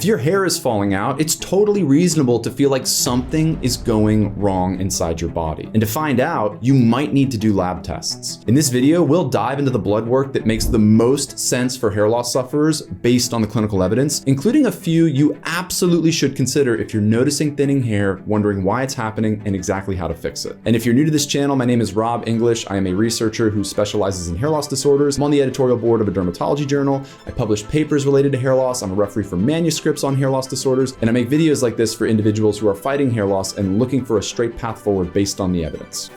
If your hair is falling out, it's totally reasonable to feel like something is going wrong inside your body. And to find out, you might need to do lab tests. In this video, we'll dive into the blood work that makes the most sense for hair loss sufferers based on the clinical evidence, including a few you absolutely should consider if you're noticing thinning hair, wondering why it's happening, and exactly how to fix it. And if you're new to this channel, my name is Rob English. I am a researcher who specializes in hair loss disorders. I'm on the editorial board of a dermatology journal. I publish papers related to hair loss. I'm a referee for manuscripts on hair loss disorders, and I make videos like this for individuals who are fighting hair loss and looking for a straight path forward based on the evidence.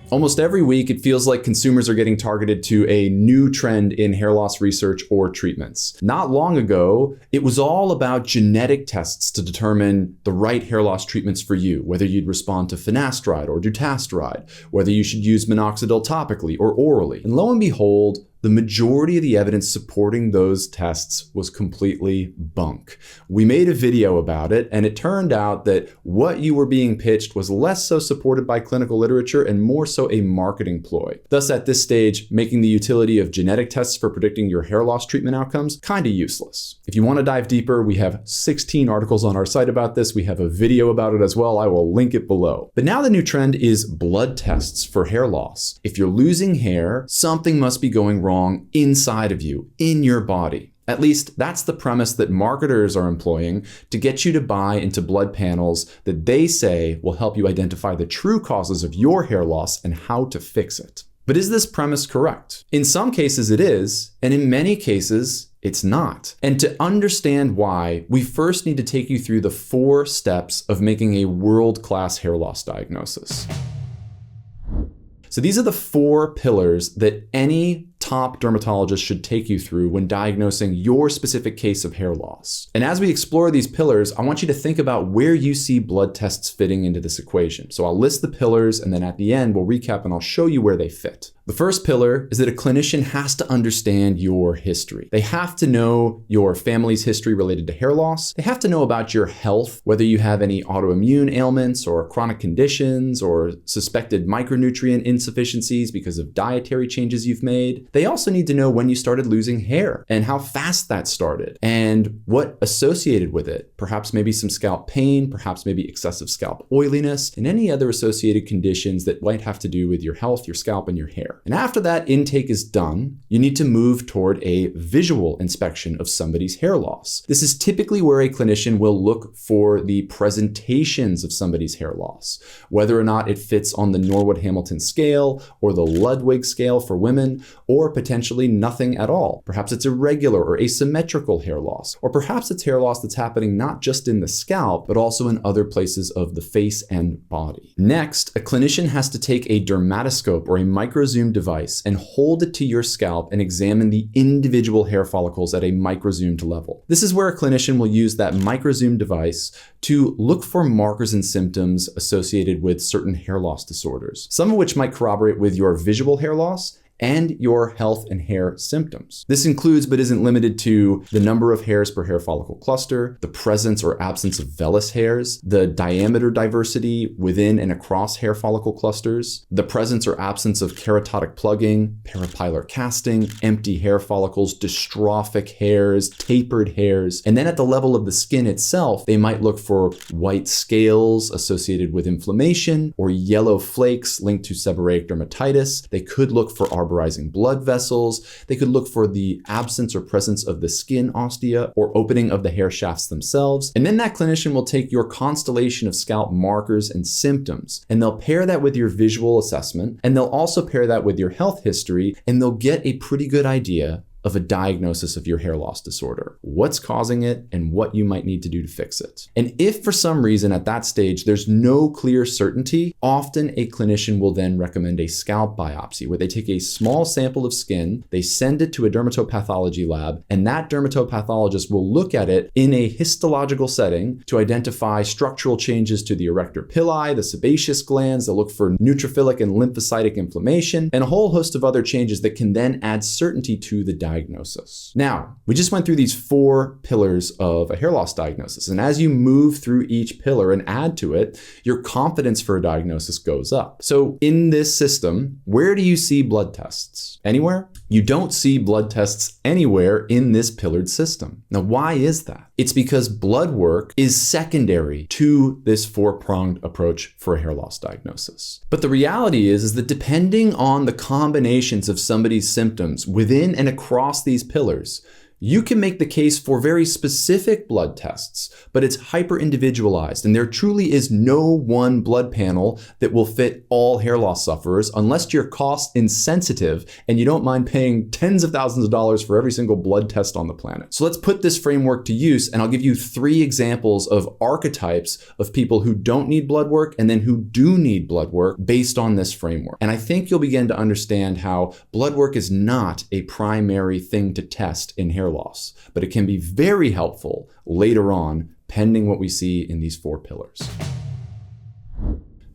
Almost every week, it feels like consumers are getting targeted to a new trend in hair loss research or treatments. Not long ago, it was all about genetic tests to determine the right hair loss treatments for you, whether you'd respond to finasteride or dutasteride, whether you should use minoxidil topically or orally. And lo and behold, the majority of the evidence supporting those tests was completely bunk. We made a video about it, and it turned out that what you were being pitched was less so supported by clinical literature and more so a marketing ploy. Thus, at this stage, making the utility of genetic tests for predicting your hair loss treatment outcomes kind of useless. If you want to dive deeper, we have 16 articles on our site about this. We have a video about it as well. I will link it below. But now the new trend is blood tests for hair loss. If you're losing hair, something must be going wrong inside of you, in your body. At least that's the premise that marketers are employing to get you to buy into blood panels that they say will help you identify the true causes of your hair loss and how to fix it. But is this premise correct? In some cases it is, and in many cases it's not. And to understand why, we first need to take you through the 4 steps of making a world-class hair loss diagnosis. So these are the 4 pillars that any top dermatologist should take you through when diagnosing your specific case of hair loss. And as we explore these pillars, I want you to think about where you see blood tests fitting into this equation. So I'll list the pillars, and then at the end, we'll recap and I'll show you where they fit. The first pillar is that a clinician has to understand your history. They have to know your family's history related to hair loss. They have to know about your health, whether you have any autoimmune ailments or chronic conditions or suspected micronutrient insufficiencies because of dietary changes you've made. They also need to know when you started losing hair and how fast that started and what associated with it. Perhaps maybe some scalp pain, perhaps maybe excessive scalp oiliness, and any other associated conditions that might have to do with your health, your scalp, and your hair. And after that intake is done, you need to move toward a visual inspection of somebody's hair loss. This is typically where a clinician will look for the presentations of somebody's hair loss, whether or not it fits on the Norwood-Hamilton scale or the Ludwig scale for women, or potentially nothing at all. Perhaps it's irregular or asymmetrical hair loss, or perhaps it's hair loss that's happening not just in the scalp, but also in other places of the face and body. Next, a clinician has to take a dermatoscope or a microzoom device and hold it to your scalp and examine the individual hair follicles at a microzoomed level. This is where a clinician will use that microzoom device to look for markers and symptoms associated with certain hair loss disorders, some of which might corroborate with your visual hair loss and your health and hair symptoms. This includes, but isn't limited to, the number of hairs per hair follicle cluster, the presence or absence of vellus hairs, the diameter diversity within and across hair follicle clusters, the presence or absence of keratotic plugging, parapilar casting, empty hair follicles, dystrophic hairs, tapered hairs. And then at the level of the skin itself, they might look for white scales associated with inflammation or yellow flakes linked to seborrheic dermatitis. They could look for arborizing blood vessels. They could look for the absence or presence of the skin ostia or opening of the hair shafts themselves. And then that clinician will take your constellation of scalp markers and symptoms, and they'll pair that with your visual assessment, and they'll also pair that with your health history, and they'll get a pretty good idea of a diagnosis of your hair loss disorder, what's causing it, and what you might need to do to fix it. And if for some reason at that stage there's no clear certainty, often a clinician will then recommend a scalp biopsy where they take a small sample of skin, they send it to a dermatopathology lab, and that dermatopathologist will look at it in a histological setting to identify structural changes to the erector pili, the sebaceous glands. They'll look for neutrophilic and lymphocytic inflammation, and a whole host of other changes that can then add certainty to the diagnosis. Now, we just went through these 4 pillars of a hair loss diagnosis, and as you move through each pillar and add to it, your confidence for a diagnosis goes up. So in this system, where do you see blood tests? Anywhere? You don't see blood tests anywhere in this pillared system. Now, why is that? It's because blood work is secondary to this four-pronged approach for hair loss diagnosis. But the reality is that depending on the combinations of somebody's symptoms within and across these pillars, you can make the case for very specific blood tests, but it's hyper-individualized, and there truly is no one blood panel that will fit all hair loss sufferers unless you're cost insensitive and you don't mind paying tens of thousands of dollars for every single blood test on the planet. So let's put this framework to use, and I'll give you 3 examples of archetypes of people who don't need blood work and then who do need blood work based on this framework. And I think you'll begin to understand how blood work is not a primary thing to test in hair loss, but it can be very helpful later on, pending what we see in these 4 pillars.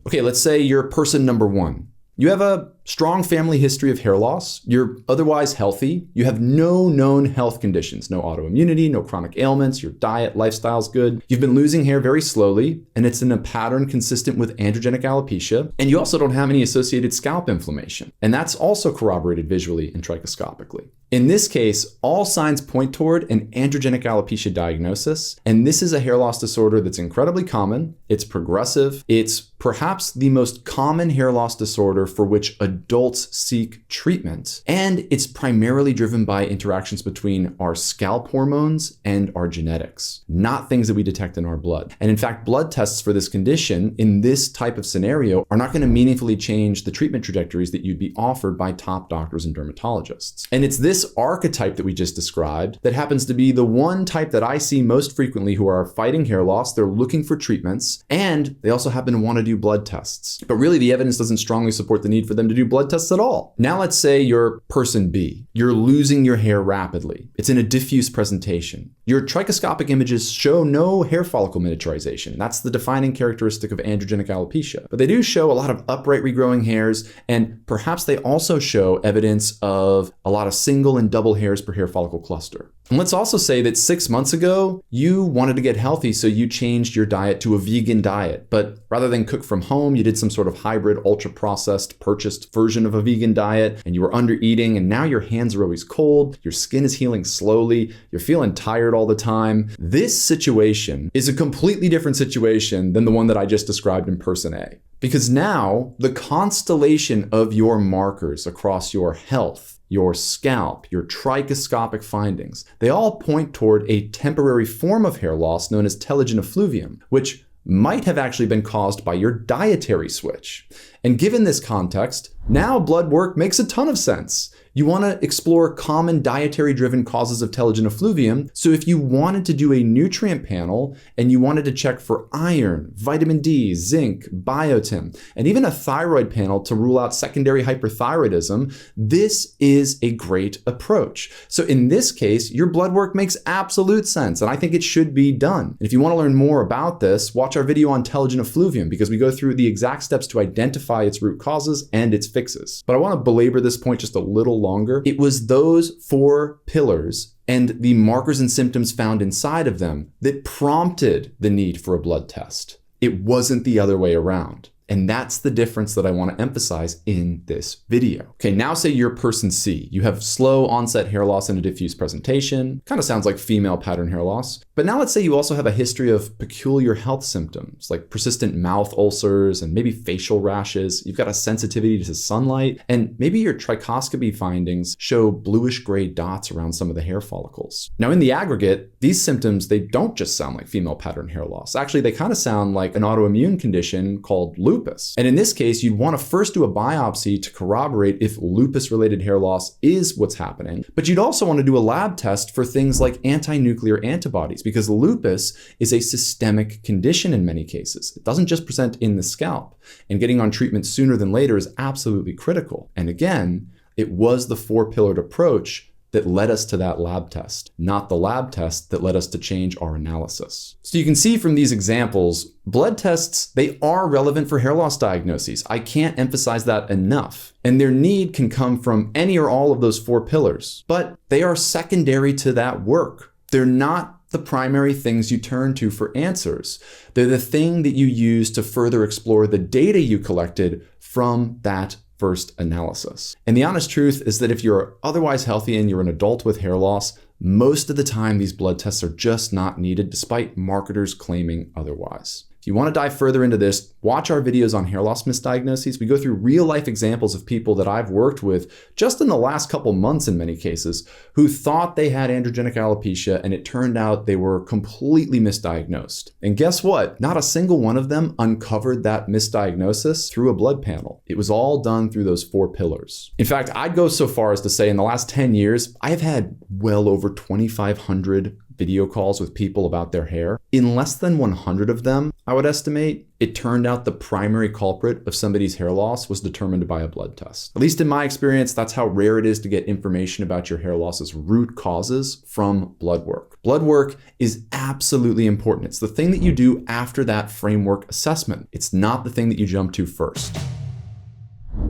Okay, let's say you're person number 1. You have a strong family history of hair loss. You're otherwise healthy. You have no known health conditions, no autoimmunity, no chronic ailments. Your diet, lifestyle's good. You've been losing hair very slowly, and it's in a pattern consistent with androgenic alopecia. And you also don't have any associated scalp inflammation. And that's also corroborated visually and trichoscopically. In this case, all signs point toward an androgenic alopecia diagnosis, and this is a hair loss disorder that's incredibly common, it's progressive, it's perhaps the most common hair loss disorder for which adults seek treatment, and it's primarily driven by interactions between our scalp hormones and our genetics, not things that we detect in our blood. And in fact, blood tests for this condition in this type of scenario are not going to meaningfully change the treatment trajectories that you'd be offered by top doctors and dermatologists. And it's this archetype that we just described that happens to be the one type that I see most frequently who are fighting hair loss. They're looking for treatments, and they also happen to want to do blood tests. But really, the evidence doesn't strongly support the need for them to do blood tests at all. Now let's say you're person B. You're losing your hair rapidly. It's in a diffuse presentation. Your trichoscopic images show no hair follicle miniaturization. That's the defining characteristic of androgenic alopecia. But they do show a lot of upright regrowing hairs, and perhaps they also show evidence of a lot of single and double hairs per hair follicle cluster. And let's also say that 6 months ago, you wanted to get healthy, so you changed your diet to a vegan diet. But rather than cook from home, you did some sort of hybrid, ultra-processed, purchased version of a vegan diet, and you were under eating, and now your hands are always cold, your skin is healing slowly, you're feeling tired all the time. This situation is a completely different situation than the one that I just described in person A. Because now, the constellation of your markers across your health, your scalp, your trichoscopic findings, they all point toward a temporary form of hair loss known as Telogen effluvium, which might have actually been caused by your dietary switch. And given this context, now blood work makes a ton of sense. You want to explore common dietary-driven causes of telogen effluvium. So if you wanted to do a nutrient panel and you wanted to check for iron, vitamin D, zinc, biotin, and even a thyroid panel to rule out secondary hyperthyroidism, this is a great approach. So in this case, your blood work makes absolute sense, and I think it should be done. And if you want to learn more about this, watch our video on telogen effluvium, because we go through the exact steps to identify its root causes and its fixes. But I want to belabor this point just a little longer. It was those 4 pillars and the markers and symptoms found inside of them that prompted the need for a blood test. It wasn't the other way around. And that's the difference that I want to emphasize in this video. Okay, now say you're person C. You have slow onset hair loss and a diffuse presentation. Kind of sounds like female pattern hair loss. But now let's say you also have a history of peculiar health symptoms like persistent mouth ulcers and maybe facial rashes. You've got a sensitivity to sunlight, and maybe your trichoscopy findings show bluish gray dots around some of the hair follicles. Now in the aggregate, these symptoms, they don't just sound like female pattern hair loss. Actually, they kind of sound like an autoimmune condition called lupus. And in this case, you'd want to first do a biopsy to corroborate if lupus-related hair loss is what's happening. But you'd also want to do a lab test for things like anti-nuclear antibodies, because lupus is a systemic condition in many cases. It doesn't just present in the scalp, and getting on treatment sooner than later is absolutely critical. And again, it was the 4-pillared approach that led us to that lab test, not the lab test that led us to change our analysis. So you can see from these examples, blood tests, they are relevant for hair loss diagnoses. I can't emphasize that enough. And their need can come from any or all of those 4 pillars, but they are secondary to that work. They're not the primary things you turn to for answers. They're the thing that you use to further explore the data you collected from that first analysis. And the honest truth is that if you're otherwise healthy and you're an adult with hair loss, most of the time these blood tests are just not needed despite marketers claiming otherwise. If you want to dive further into this, watch our videos on hair loss misdiagnoses. We go through real life examples of people that I've worked with just in the last couple months in many cases who thought they had androgenic alopecia and it turned out they were completely misdiagnosed. And guess what? Not a single one of them uncovered that misdiagnosis through a blood panel. It was all done through those 4 pillars. In fact, I'd go so far as to say in the last 10 years, I've had well over 2,500 video calls with people about their hair. In less than 100 of them, I would estimate, it turned out the primary culprit of somebody's hair loss was determined by a blood test. At least in my experience, that's how rare it is to get information about your hair loss's root causes from blood work. Blood work is absolutely important. It's the thing that you do after that framework assessment. It's not the thing that you jump to first.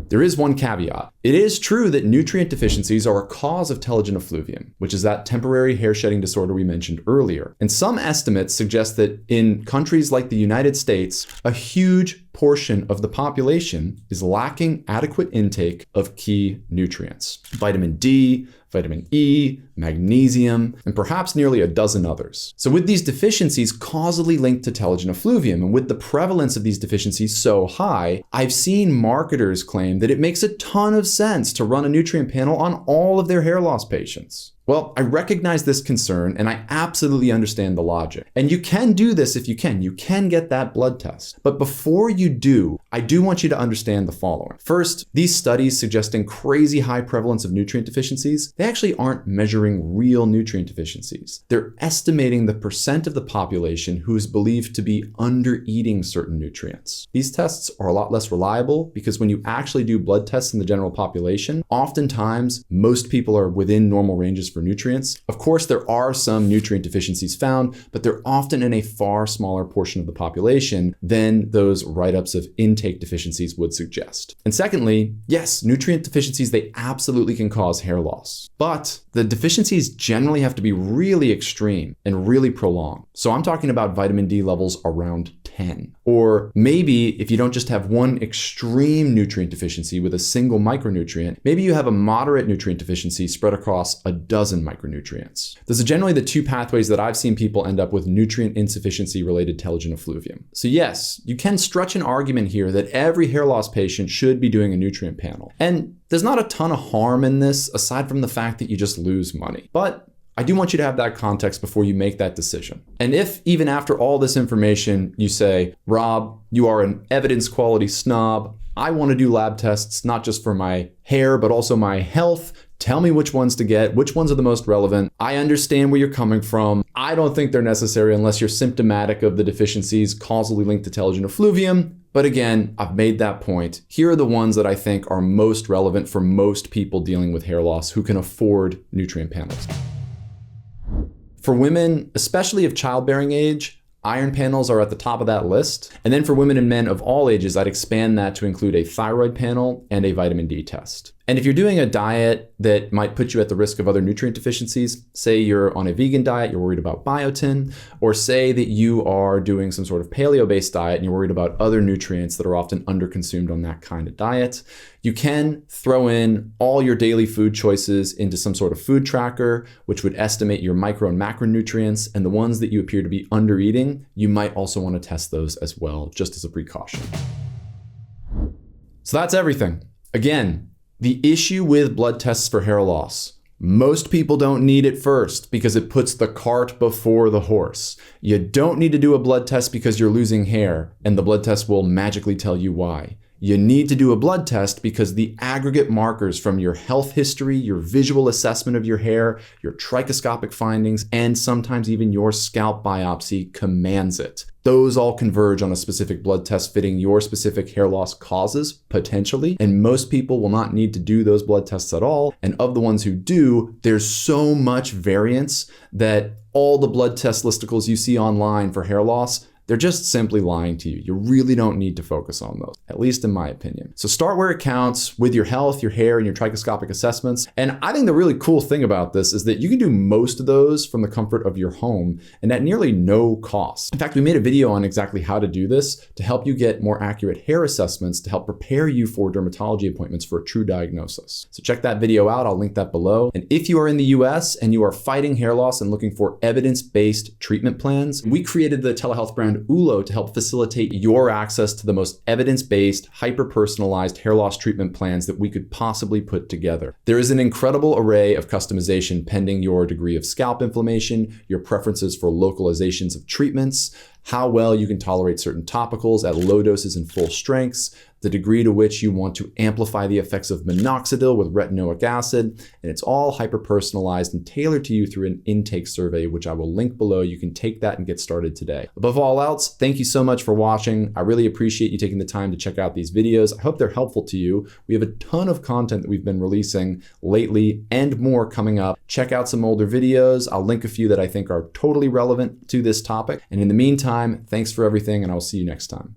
There is one caveat. It is true that nutrient deficiencies are a cause of telogen effluvium, which is that temporary hair shedding disorder we mentioned earlier. And some estimates suggest that in countries like the United States, a huge portion of the population is lacking adequate intake of key nutrients. Vitamin D, vitamin E, magnesium, and perhaps nearly a dozen others. So with these deficiencies causally linked to telogen effluvium, and with the prevalence of these deficiencies so high, I've seen marketers claim that it makes a ton of sense to run a nutrient panel on all of their hair loss patients. Well, I recognize this concern and I absolutely understand the logic. And you can do this if you can. You can get that blood test. But before you do, I do want you to understand the following. First, these studies suggesting crazy high prevalence of nutrient deficiencies, they actually aren't measuring real nutrient deficiencies. They're estimating the percent of the population who is believed to be under-eating certain nutrients. These tests are a lot less reliable because when you actually do blood tests in the general population, oftentimes most people are within normal ranges for nutrients. Of course, there are some nutrient deficiencies found, but they're often in a far smaller portion of the population than those write-ups of intake deficiencies would suggest. And secondly, yes, nutrient deficiencies, they absolutely can cause hair loss, but the deficiencies generally have to be really extreme and really prolonged. So I'm talking about vitamin D levels around 10. Or maybe if you don't just have one extreme nutrient deficiency with a single micronutrient, maybe you have a moderate nutrient deficiency spread across a dozen micronutrients. Those are generally the 2 pathways that I've seen people end up with nutrient insufficiency related telogen effluvium. So yes, you can stretch an argument here that every hair loss patient should be doing a nutrient panel. And there's not a ton of harm in this aside from the fact that you just lose money. But I do want you to have that context before you make that decision. And if even after all this information, you say, Rob, you are an evidence quality snob, I want to do lab tests, not just for my hair, but also my health. Tell me which ones to get, which ones are the most relevant. I understand where you're coming from. I don't think they're necessary unless you're symptomatic of the deficiencies causally linked to telogen effluvium. But again, I've made that point. Here are the ones that I think are most relevant for most people dealing with hair loss who can afford nutrient panels. For women, especially of childbearing age, iron panels are at the top of that list. And then for women and men of all ages, I'd expand that to include a thyroid panel and a vitamin D test. And if you're doing a diet that might put you at the risk of other nutrient deficiencies, say you're on a vegan diet, you're worried about biotin, or say that you are doing some sort of paleo-based diet and you're worried about other nutrients that are often underconsumed on that kind of diet, you can throw in all your daily food choices into some sort of food tracker, which would estimate your micro and macronutrients, and the ones that you appear to be under eating, you might also want to test those as well, just as a precaution. So that's everything. Again, the issue with blood tests for hair loss. Most people don't need it first because it puts the cart before the horse. You don't need to do a blood test because you're losing hair and the blood test will magically tell you why. You need to do a blood test because the aggregate markers from your health history, your visual assessment of your hair, your trichoscopic findings, and sometimes even your scalp biopsy commands it. Those all converge on a specific blood test fitting your specific hair loss causes, potentially, and most people will not need to do those blood tests at all. And of the ones who do, there's so much variance that all the blood test listicles you see online for hair loss, they're just simply lying to you. You really don't need to focus on those, at least in my opinion. So start where it counts with your health, your hair, and your trichoscopic assessments. And I think the really cool thing about this is that you can do most of those from the comfort of your home and at nearly no cost. In fact, we made a video on exactly how to do this to help you get more accurate hair assessments to help prepare you for dermatology appointments for a true diagnosis. So check that video out. I'll link that below. And if you are in the US and you are fighting hair loss and looking for evidence-based treatment plans, we created the telehealth brand Ulo to help facilitate your access to the most evidence-based, hyper-personalized hair loss treatment plans that we could possibly put together. There is an incredible array of customization pending your degree of scalp inflammation, your preferences for localizations of treatments, how well you can tolerate certain topicals at low doses and full strengths, the degree to which you want to amplify the effects of minoxidil with retinoic acid, and it's all hyper-personalized and tailored to you through an intake survey, which I will link below. You can take that and get started today. Above all else, thank you so much for watching. I really appreciate you taking the time to check out these videos. I hope they're helpful to you. We have a ton of content that we've been releasing lately and more coming up. Check out some older videos. I'll link a few that I think are totally relevant to this topic. And in the meantime, thanks for everything, and I'll see you next time.